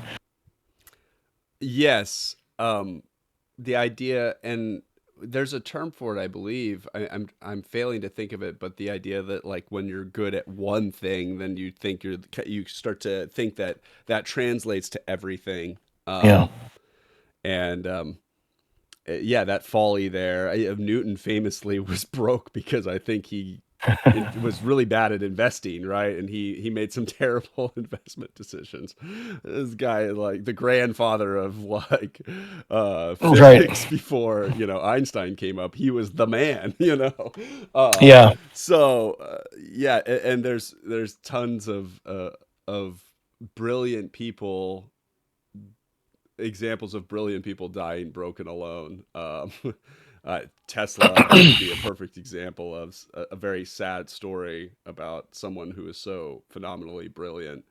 Speaker 1: yes, the idea, and there's a term for it, I believe. I'm failing to think of it, but the idea that like when you're good at one thing, then you start to think that that translates to everything.
Speaker 2: Yeah.
Speaker 1: And yeah, that folly there. Newton famously was broke because I think he was really bad at investing, right? And he made some terrible investment decisions. This guy, like the grandfather of like
Speaker 2: Right.
Speaker 1: physics before Einstein came up, he was the man,
Speaker 2: Yeah.
Speaker 1: So yeah, and there's tons of brilliant people, examples of brilliant people dying broken alone. Tesla would be a perfect example of a very sad story about someone who is so phenomenally brilliant.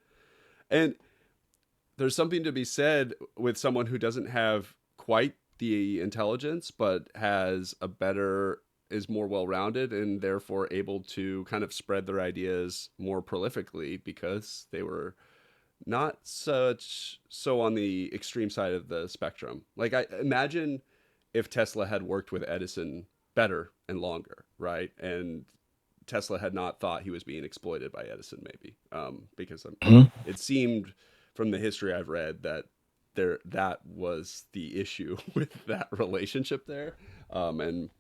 Speaker 1: And there's something to be said with someone who doesn't have quite the intelligence, but is more well-rounded and therefore able to kind of spread their ideas more prolifically because they were not so on the extreme side of the spectrum. Like I imagine if Tesla had worked with Edison better and longer, right? And Tesla had not thought he was being exploited by Edison, maybe, because
Speaker 2: Mhm.
Speaker 1: it seemed from the history I've read that was the issue with that relationship there, and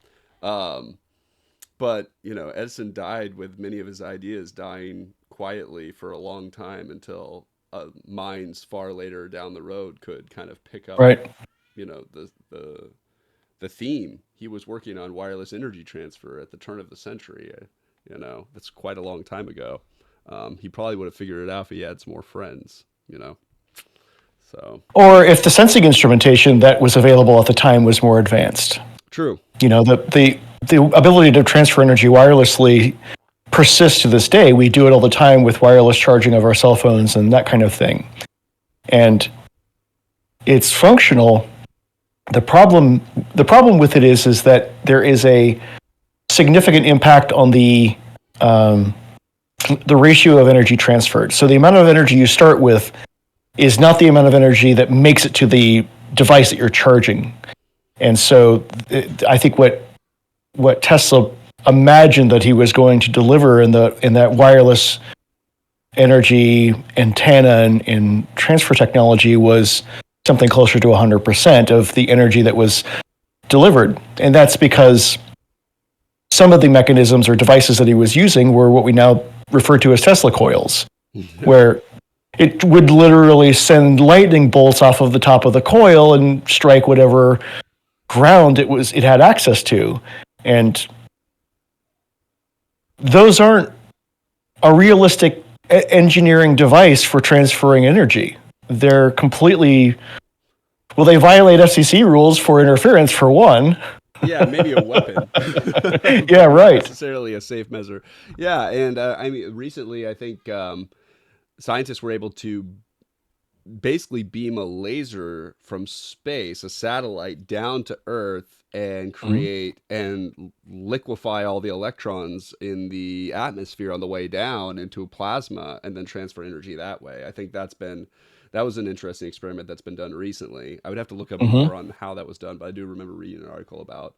Speaker 1: but Edison died with many of his ideas dying quietly for a long time until minds far later down the road could kind of pick up,
Speaker 2: Right.
Speaker 1: the theme. He was working on wireless energy transfer at the turn of the century. That's quite a long time ago. He probably would have figured it out if he had some more friends. So
Speaker 2: Or if the sensing instrumentation that was available at the time was more advanced.
Speaker 1: true.
Speaker 2: The ability to transfer energy wirelessly persists to this day. We do it all the time with wireless charging of our cell phones and that kind of thing. And it's functional. The problem with it is that there is a significant impact on the ratio of energy transferred. So the amount of energy you start with is not the amount of energy that makes it to the device that you're charging. And so I think what Tesla imagined that he was going to deliver in that wireless energy antenna and transfer technology was something closer to 100% of the energy that was delivered. And that's because some of the mechanisms or devices that he was using were what we now refer to as Tesla coils, where it would literally send lightning bolts off of the top of the coil and strike whatever ground it had access to. And those aren't a realistic engineering device for transferring energy. They're completely, well, they violate FCC rules for interference, for one.
Speaker 1: Yeah, maybe a weapon.
Speaker 2: Yeah, right.
Speaker 1: Not necessarily a safe measure. Yeah, and I mean, recently I think scientists were able to basically beam a laser from space, a satellite, down to Earth and create and liquefy all the electrons in the atmosphere on the way down into a plasma and then transfer energy that way. I think that was an interesting experiment that's been done recently. I would have to look up more on how that was done, but I do remember reading an article about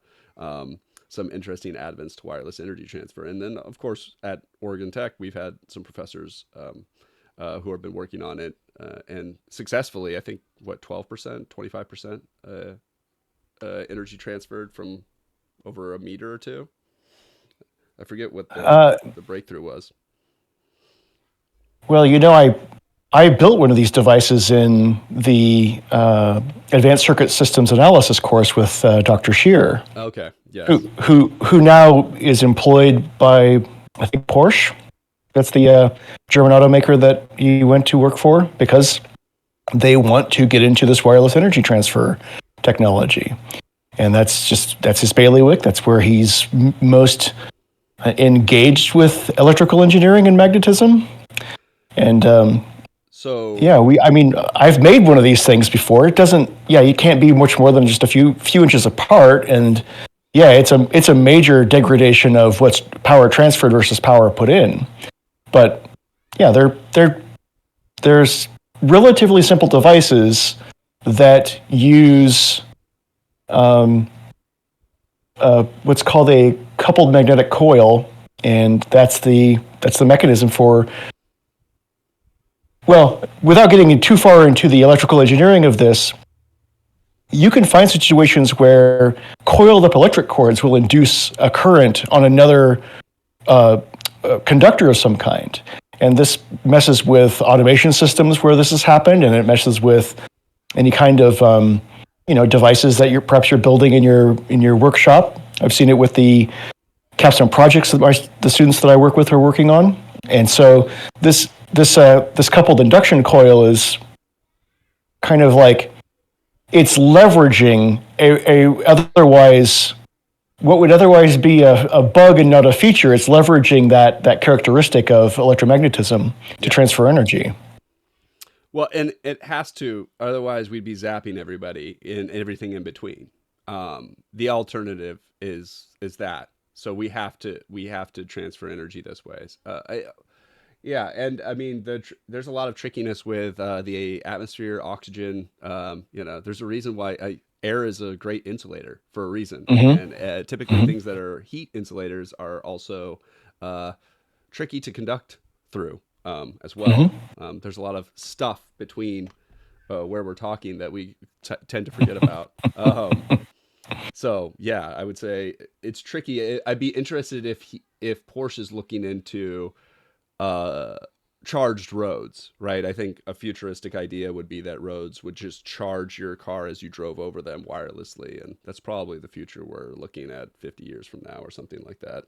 Speaker 1: some interesting advents to wireless energy transfer. And then, of course, at Oregon Tech, we've had some professors who have been working on it and successfully, I think, 12%, 25% energy transferred from over a meter or two. I forget what the breakthrough was.
Speaker 2: Well, I built one of these devices in the Advanced Circuit Systems Analysis course with Dr. Scheer.
Speaker 1: Okay, yes.
Speaker 2: Who now is employed by, I think, Porsche. That's the German automaker that he went to work for, because they want to get into this wireless energy transfer technology. And that's his bailiwick. That's where he's most engaged with electrical engineering and magnetism. And
Speaker 1: so
Speaker 2: yeah, I've made one of these things before. It doesn't, you can't be much more than just a few inches apart. And yeah, it's a major degradation of what's power transferred versus power put in. But yeah, there's relatively simple devices that use what's called a coupled magnetic coil, and that's the mechanism for. Well, without getting too far into the electrical engineering of this, you can find situations where coiled up electric cords will induce a current on another conductor of some kind. And this messes with automation systems where this has happened, and it messes with any kind of devices that perhaps you're building in your workshop. I've seen it with the capstone projects that the students that I work with are working on. And so this coupled induction coil is kind of like, it's leveraging what would otherwise be a bug and not a feature. It's leveraging that characteristic of electromagnetism to transfer energy.
Speaker 1: Well, and it has to, otherwise we'd be zapping everybody in everything in between. The alternative is that. So we have to transfer energy this way. And I mean, there's a lot of trickiness with the atmosphere, oxygen. There's a reason why air is a great insulator for a reason. And typically things that are heat insulators are also tricky to conduct through as well. There's a lot of stuff between where we're talking that we tend to forget about. So yeah, I would say it's tricky. I'd be interested if Porsche is looking into charged roads, right? I think a futuristic idea would be that roads would just charge your car as you drove over them wirelessly, and that's probably the future we're looking at 50 years from now or something like that.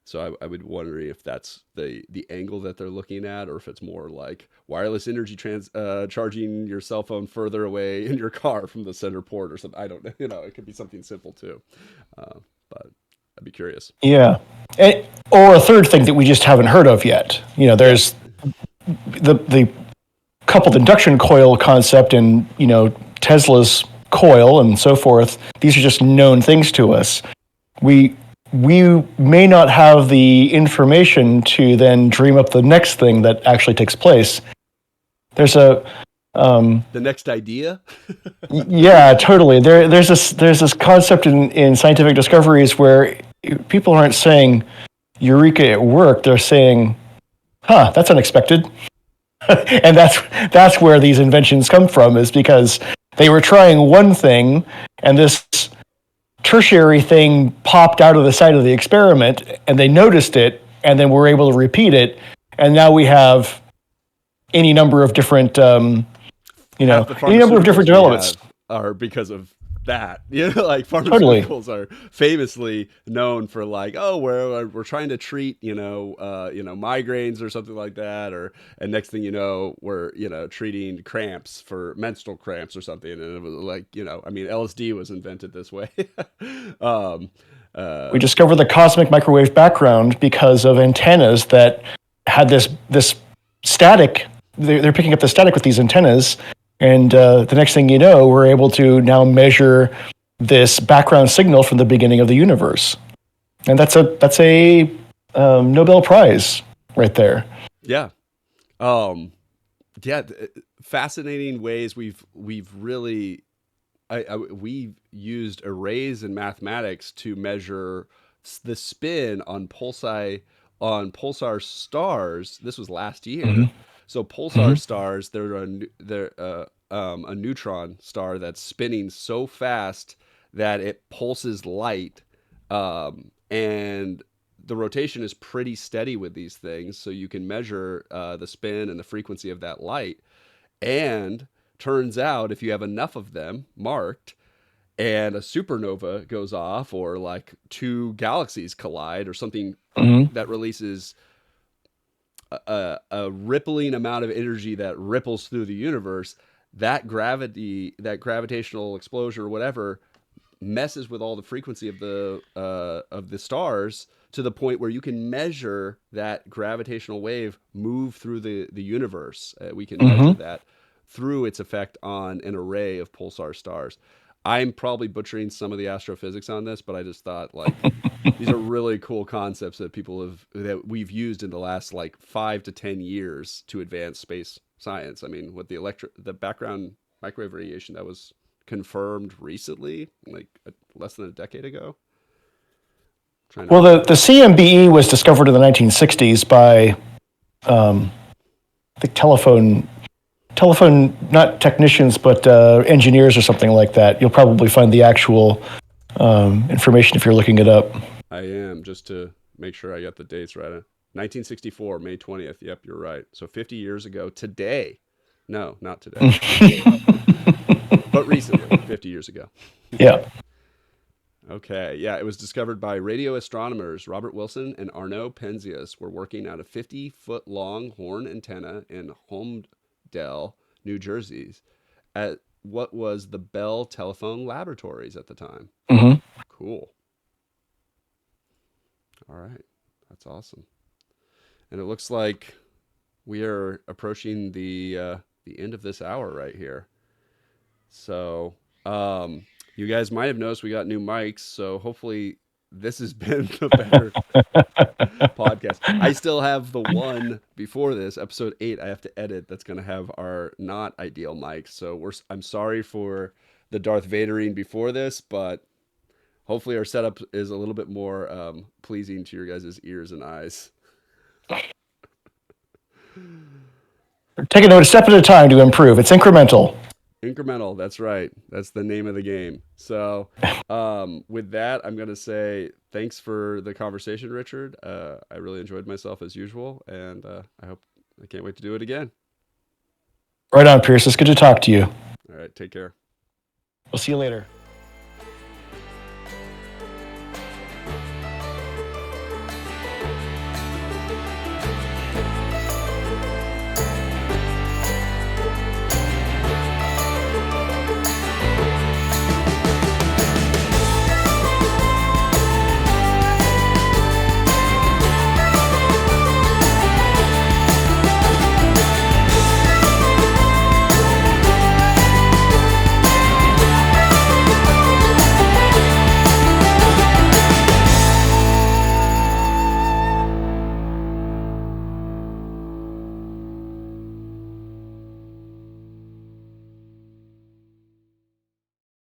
Speaker 1: So I would wonder if that's the angle that they're looking at, or if it's more like wireless energy charging your cell phone further away in your car from the center port or something. I don't know. It could be something simple too, but I'd be curious.
Speaker 2: Yeah, or a third thing that we just haven't heard of yet. There's the coupled induction coil concept, and Tesla's coil and so forth. These are just known things to us. We may not have the information to then dream up the next thing that actually takes place. There's the
Speaker 1: next idea.
Speaker 2: Yeah, totally. There's this concept in scientific discoveries where people aren't saying "Eureka" at work. They're saying, huh, that's unexpected. And that's where these inventions come from, is because they were trying one thing, and this tertiary thing popped out of the side of the experiment, and they noticed it, and then were able to repeat it, and now we have any number of different,
Speaker 1: Half the
Speaker 2: any number of different
Speaker 1: pharmaceuticals we
Speaker 2: developments.
Speaker 1: have are because of that. Like
Speaker 2: Totally.
Speaker 1: pharmaceuticals are famously known for like, oh, we're trying to treat, migraines or something like that, and next thing you know, we're treating cramps for menstrual cramps or something, and it was like, I mean, LSD was invented this way. um,
Speaker 2: We discovered the cosmic microwave background because of antennas that had this static. They're picking up the static with these antennas, and the next thing you know, we're able to now measure this background signal from the beginning of the universe, and that's a Nobel Prize right there.
Speaker 1: yeah. Yeah, fascinating ways we've really we've used arrays in mathematics to measure the spin on pulsar stars. This was last year.
Speaker 2: Mm-hmm.
Speaker 1: So pulsar
Speaker 2: Mm-hmm.
Speaker 1: stars, they're a neutron star that's spinning so fast that it pulses light, and the rotation is pretty steady with these things, so you can measure the spin and the frequency of that light. And turns out if you have enough of them marked and a supernova goes off, or like two galaxies collide or something
Speaker 2: Mm-hmm.
Speaker 1: that releases a rippling amount of energy that ripples through the universe, that gravitational explosion or whatever messes with all the frequency of the stars, to the point where you can measure that gravitational wave move through the universe. We can measure
Speaker 2: Mm-hmm.
Speaker 1: that through its effect on an array of pulsar stars. I'm probably butchering some of the astrophysics on this, but I just thought like these are really cool concepts that we've used in the last like 5 to 10 years to advance space science. I mean, with the background microwave radiation that was confirmed recently, like less than a decade ago. Trying to
Speaker 2: Well, the
Speaker 1: remember.
Speaker 2: CMBE was discovered in the 1960s by I think telephone, not technicians, but engineers or something like that. You'll probably find the actual information if you're looking it up.
Speaker 1: I am, just to make sure I got the dates right. 1964, May 20th. Yep, you're right. So 50 years ago today. No, not today, but recently, 50 years ago.
Speaker 2: Yeah.
Speaker 1: Okay, yeah, it was discovered by radio astronomers Robert Wilson and Arnaud Penzias. Were working out a 50-foot long horn antenna in Holmdel, New Jersey, at what was the Bell Telephone Laboratories at the time.
Speaker 2: Mm-hmm.
Speaker 1: Cool. All right, that's awesome. And it looks like we are approaching the end of this hour right here. So, you guys might have noticed we got new mics, so hopefully this has been the better podcast. I still have the one before this, episode 8, I have to edit. That's going to have our not ideal mics. So I'm sorry for the Darth Vadering before this, but hopefully our setup is a little bit more pleasing to your guys' ears and eyes.
Speaker 2: Taking it a step at a time to improve. It's incremental.
Speaker 1: Incremental, that's right. That's the name of the game. So, with that, I'm going to say thanks for the conversation, Richard. I really enjoyed myself as usual, and I can't wait to do it again.
Speaker 2: Right on, Pierce. It's good to talk to you.
Speaker 1: All right, take care.
Speaker 2: We'll see you later.